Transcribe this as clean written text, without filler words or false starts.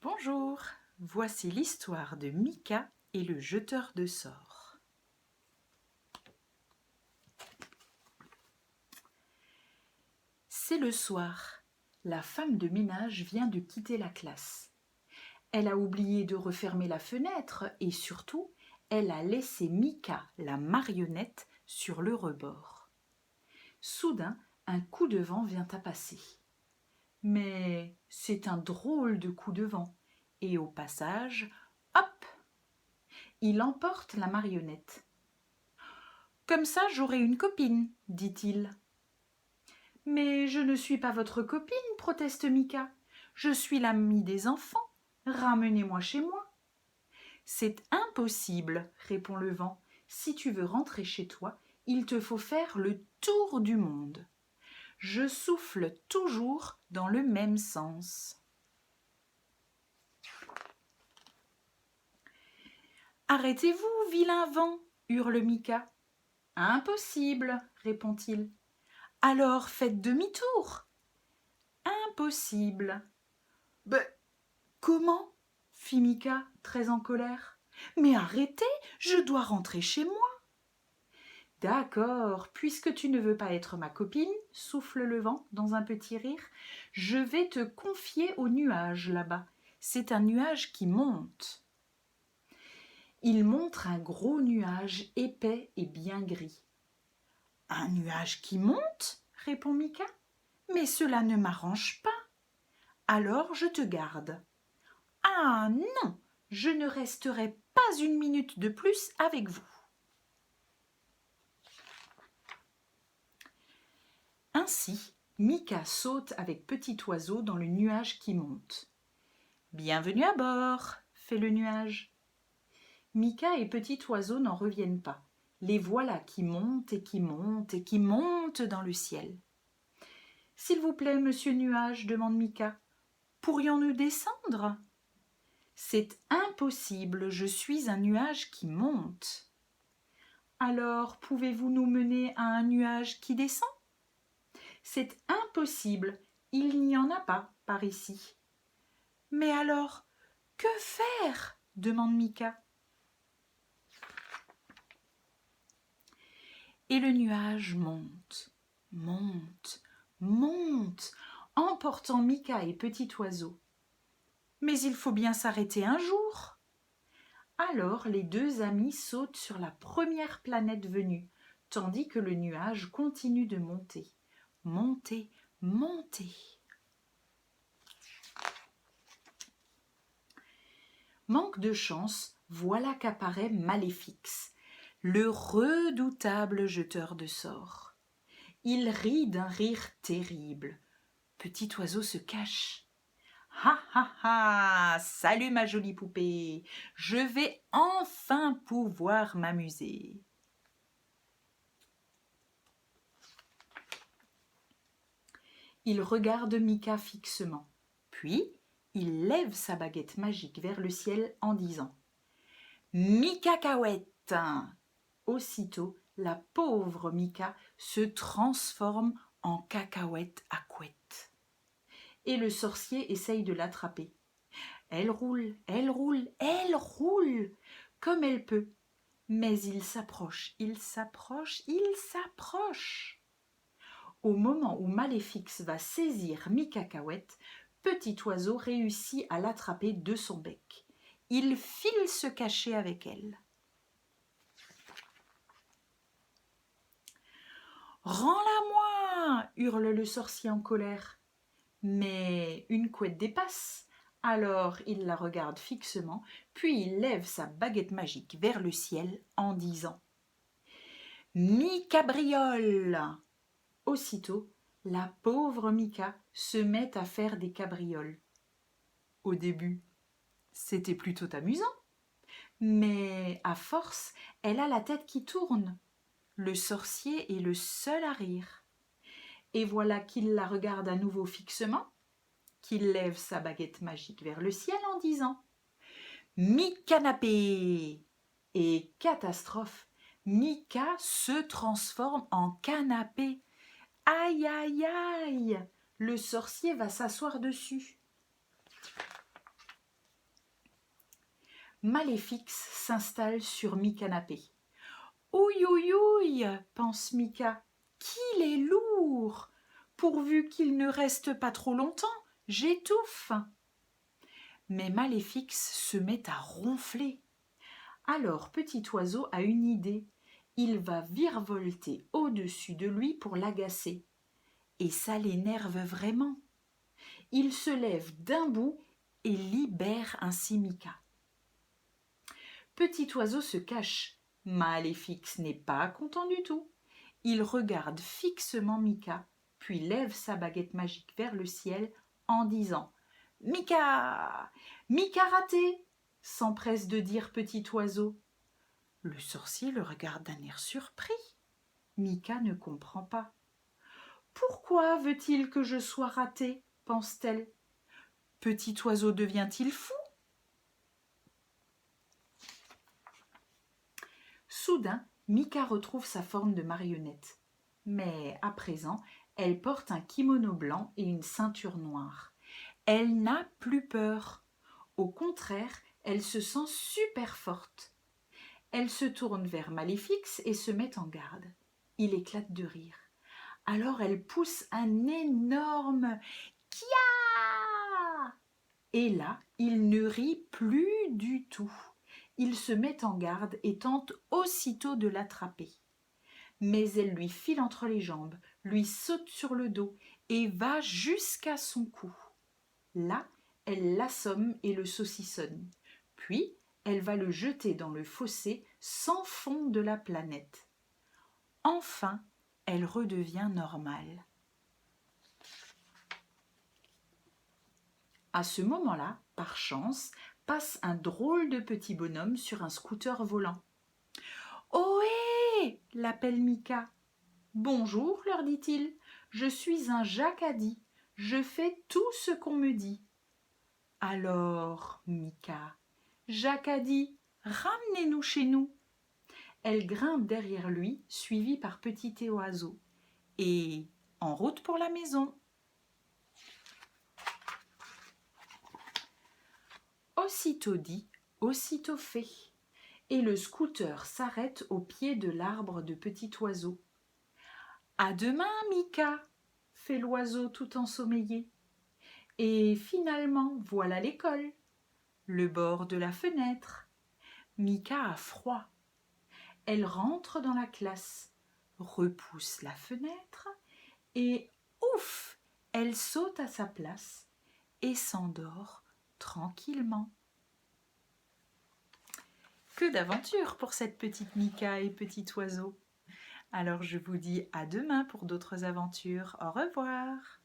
Bonjour, voici l'histoire de Mika et le jeteur de sorts. C'est le soir. La femme de ménage vient de quitter la classe. Elle a oublié de refermer la fenêtre et surtout, elle a laissé Mika, la marionnette, sur le rebord. Soudain, un coup de vent vient à passer. Mais c'est un drôle de coup de vent. Et au passage, hop, il emporte la marionnette. « Comme ça, j'aurai une copine, dit-il. »« Mais je ne suis pas votre copine, proteste Mika. Je suis l'amie des enfants. Ramenez-moi chez moi. »« C'est impossible, répond le vent. Si tu veux rentrer chez toi, il te faut faire le tour du monde. Je souffle toujours dans le même sens. » « Arrêtez-vous, vilain vent, hurle Mika. »« Impossible, répond-il. »« Alors faites demi-tour. »« Impossible. »« Ben, comment ?» fit Mika, très en colère. « Mais arrêtez, je dois rentrer chez moi. »« D'accord, puisque tu ne veux pas être ma copine, souffle le vent dans un petit rire, je vais te confier au nuage là-bas. C'est un nuage qui monte. » Il montre un gros nuage épais et bien gris. « Un nuage qui monte ?» répond Mika. « Mais cela ne m'arrange pas. Alors je te garde. »« Ah non, je ne resterai pas une minute de plus avec vous. » Ainsi, Mika saute avec Petit Oiseau dans le nuage qui monte. « Bienvenue à bord, » fait le nuage. Mika et Petit Oiseau n'en reviennent pas. Les voilà qui montent et qui montent et qui montent dans le ciel. « S'il vous plaît, monsieur Nuage, demande Mika, pourrions-nous descendre ? » ?»« C'est impossible, je suis un nuage qui monte. »« Alors, pouvez-vous nous mener à un nuage qui descend ? » ?»« C'est impossible, il n'y en a pas par ici. »« Mais alors, que faire ? demande Mika. Et le nuage monte, monte, monte, emportant Mika et Petit Oiseau. Mais il faut bien s'arrêter un jour. Alors les deux amis sautent sur la première planète venue, tandis que le nuage continue de monter, monter, monter. Manque de chance, voilà qu'apparaît Maléfix, le redoutable jeteur de sorts. Il rit d'un rire terrible. Petit Oiseau se cache. « Ha ha ha ! Salut ma jolie poupée, je vais enfin pouvoir m'amuser. » Il regarde Mika fixement, puis il lève sa baguette magique vers le ciel en disant « Mi-cacahuète !» Aussitôt, la pauvre Mika se transforme en cacahuète à couette. Et le sorcier essaye de l'attraper. Elle roule, elle roule, elle roule, comme elle peut. Mais il s'approche, il s'approche, il s'approche. Au moment où Maléfix va saisir Mi-cacahuète, Petit Oiseau réussit à l'attraper de son bec. Il file se cacher avec elle. « Rends-la-moi !» hurle le sorcier en colère. Mais une couette dépasse. Alors il la regarde fixement, puis il lève sa baguette magique vers le ciel en disant « Mi-cabriole !» Aussitôt, la pauvre Mika se met à faire des cabrioles. Au début, c'était plutôt amusant, mais à force, elle a la tête qui tourne. Le sorcier est le seul à rire. Et voilà qu'il la regarde à nouveau fixement, qu'il lève sa baguette magique vers le ciel en disant « Mi-canapé !» Et catastrophe, Mika se transforme en canapé. Aïe, aïe, aïe! Le sorcier va s'asseoir dessus. Maléfix s'installe sur mi-canapé. Ouïe, ouïe, ouïe, pense Mika, qu'il est lourd. Pourvu qu'il ne reste pas trop longtemps, j'étouffe. Mais Maléfix se met à ronfler. Alors Petit Oiseau a une idée. Il va virevolter au-dessus de lui pour l'agacer. Et ça l'énerve vraiment. Il se lève d'un bout et libère ainsi Mika. Petit Oiseau se cache. Maléfix n'est pas content du tout. Il regarde fixement Mika, puis lève sa baguette magique vers le ciel en disant « Mika, Mika raté !» s'empresse de dire Petit Oiseau. Le sorcier le regarde d'un air surpris. Mika ne comprend pas. « Pourquoi veut-il que je sois raté ?» pense-t-elle. « Petit Oiseau devient-il fou ?» Soudain, Mika retrouve sa forme de marionnette. Mais à présent, elle porte un kimono blanc et une ceinture noire. Elle n'a plus peur. Au contraire, elle se sent super forte. Elle se tourne vers Maléfix et se met en garde. Il éclate de rire. Alors elle pousse un énorme « Kia !» Et là, il ne rit plus du tout. Il se met en garde et tente aussitôt de l'attraper. Mais elle lui file entre les jambes, lui saute sur le dos et va jusqu'à son cou. Là, elle l'assomme et le saucissonne. Puis, elle va le jeter dans le fossé sans fond de la planète. Enfin, elle redevient normale. À ce moment-là, par chance, passe un drôle de petit bonhomme sur un scooter volant. « Ohé !» l'appelle Mika. « Bonjour, leur dit-il, je suis un jacadi, je fais tout ce qu'on me dit. » Alors, Mika, jacadi, ramenez-nous chez nous. Elle grimpe derrière lui, suivie par Petit Oiseau, et en route pour la maison. Aussitôt dit, aussitôt fait, et le scooter s'arrête au pied de l'arbre de Petit Oiseau. « À demain, Mika !» fait l'oiseau tout ensommeillé. Et finalement, voilà l'école, le bord de la fenêtre. Mika a froid. Elle rentre dans la classe, repousse la fenêtre et ouf, elle saute à sa place et s'endort tranquillement. Que d'aventures pour cette petite Mika et Petit Oiseau. Alors je vous dis à demain pour d'autres aventures. Au revoir.